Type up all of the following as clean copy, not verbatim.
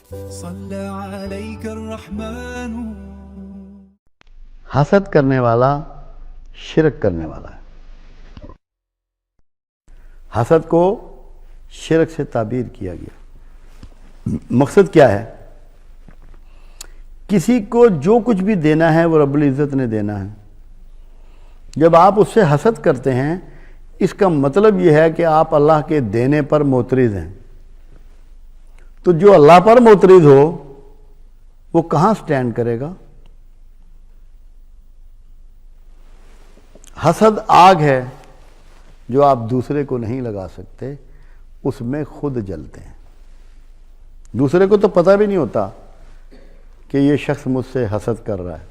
صلى عليك الرحمن. حسد کرنے والا شرک کرنے والا ہے. حسد کو شرک سے تعبیر کیا گیا. مقصد کیا ہے؟ کسی کو جو کچھ بھی دینا ہے وہ رب العزت نے دینا ہے. جب آپ اس سے حسد کرتے ہیں اس کا مطلب یہ ہے کہ آپ اللہ کے دینے پر معترض ہیں. تو جو اللہ پر معترض ہو وہ کہاں سٹینڈ کرے گا؟ حسد آگ ہے جو آپ دوسرے کو نہیں لگا سکتے، اس میں خود جلتے ہیں. دوسرے کو تو پتہ بھی نہیں ہوتا کہ یہ شخص مجھ سے حسد کر رہا ہے.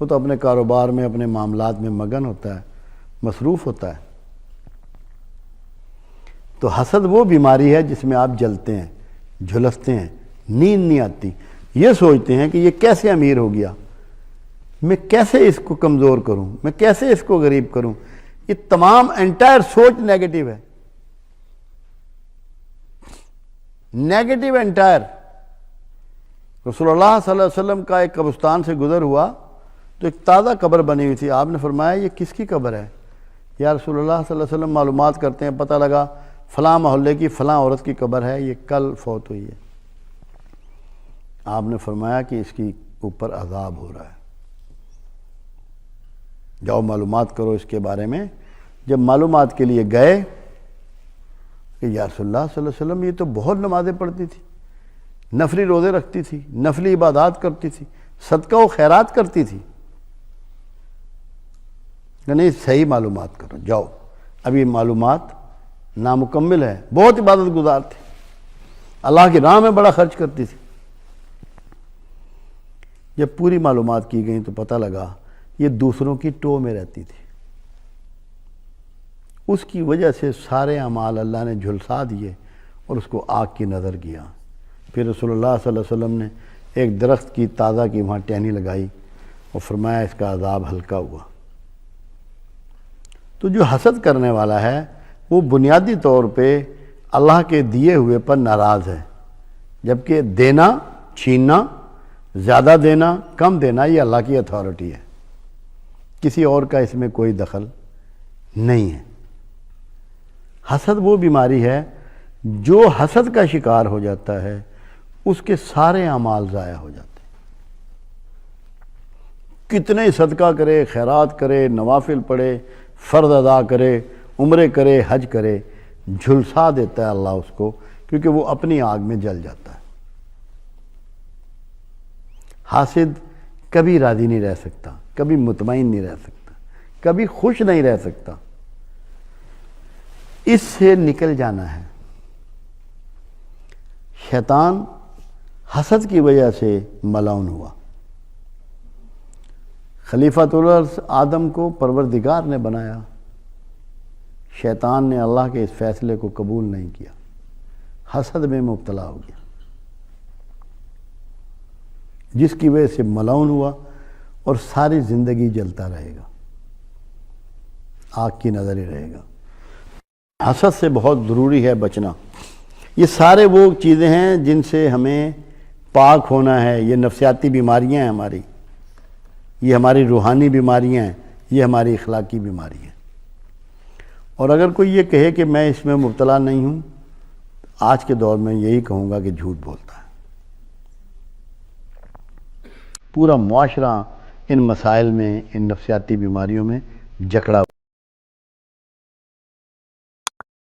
وہ تو اپنے کاروبار میں اپنے معاملات میں مگن ہوتا ہے، مصروف ہوتا ہے. تو حسد وہ بیماری ہے جس میں آپ جلتے ہیں، جھلستے ہیں، نیند نہیں آتی. یہ سوچتے ہیں کہ یہ کیسے امیر ہو گیا، میں کیسے اس کو کمزور کروں، میں کیسے اس کو غریب کروں. یہ تمام انٹائر سوچ نیگیٹو ہے، نیگیٹو انٹائر. رسول اللہ صلی اللہ علیہ وسلم کا ایک قبرستان سے گزر ہوا تو ایک تازہ قبر بنی ہوئی تھی. آپ نے فرمایا یہ کس کی قبر ہے؟ یا رسول اللہ صلی اللہ علیہ وسلم معلومات کرتے ہیں، پتہ لگا فلاں محلے کی فلاں عورت کی قبر ہے، یہ کل فوت ہوئی ہے. آپ نے فرمایا کہ اس کی اوپر عذاب ہو رہا ہے، جاؤ معلومات کرو اس کے بارے میں. جب معلومات کے لیے گئے کہ یا رسول اللہ صلی اللہ علیہ وسلم یہ تو بہت نمازیں پڑھتی تھی، نفلی روزے رکھتی تھی، نفلی عبادات کرتی تھی، صدقہ و خیرات کرتی تھی. نہیں، صحیح معلومات کرو، جاؤ. ابھی معلومات نامکمل ہے. بہت عبادت گزار تھی، اللہ کی راہ میں بڑا خرچ کرتی تھی. جب پوری معلومات کی گئیں تو پتہ لگا یہ دوسروں کی ٹو میں رہتی تھی. اس کی وجہ سے سارے اعمال اللہ نے جھلسا دیے اور اس کو آگ کی نظر کیا. پھر رسول اللہ صلی اللہ علیہ وسلم نے ایک درخت کی تازہ کی وہاں ٹہنی لگائی اور فرمایا اس کا عذاب ہلکا ہوا. تو جو حسد کرنے والا ہے وہ بنیادی طور پہ اللہ کے دیے ہوئے پر ناراض ہے، جبکہ دینا، چھیننا، زیادہ دینا، کم دینا یہ اللہ کی اتھارٹی ہے، کسی اور کا اس میں کوئی دخل نہیں ہے. حسد وہ بیماری ہے جو حسد کا شکار ہو جاتا ہے اس کے سارے اعمال ضائع ہو جاتے ہیں. کتنے صدقہ کرے، خیرات کرے، نوافل پڑھے، فرض ادا کرے، عمرے کرے، حج کرے، جھلسا دیتا ہے اللہ اس کو، کیونکہ وہ اپنی آگ میں جل جاتا ہے. حاسد کبھی راضی نہیں رہ سکتا، کبھی مطمئن نہیں رہ سکتا، کبھی خوش نہیں رہ سکتا. اس سے نکل جانا ہے. شیطان حسد کی وجہ سے ملعون ہوا. خلیفۃ الارض آدم کو پروردگار نے بنایا، شیطان نے اللہ کے اس فیصلے کو قبول نہیں کیا، حسد میں مبتلا ہو گیا، جس کی وجہ سے ملعون ہوا اور ساری زندگی جلتا رہے گا، آگ کی نظر ہی رہے گا. حسد سے بہت ضروری ہے بچنا. یہ سارے وہ چیزیں ہیں جن سے ہمیں پاک ہونا ہے. یہ نفسیاتی بیماریاں ہیں ہماری، یہ ہماری روحانی بیماریاں ہیں، یہ ہماری اخلاقی بیماری ہیں. اور اگر کوئی یہ کہے کہ میں اس میں مبتلا نہیں ہوں، آج کے دور میں یہی کہوں گا کہ جھوٹ بولتا ہے. پورا معاشرہ ان مسائل میں، ان نفسیاتی بیماریوں میں جکڑا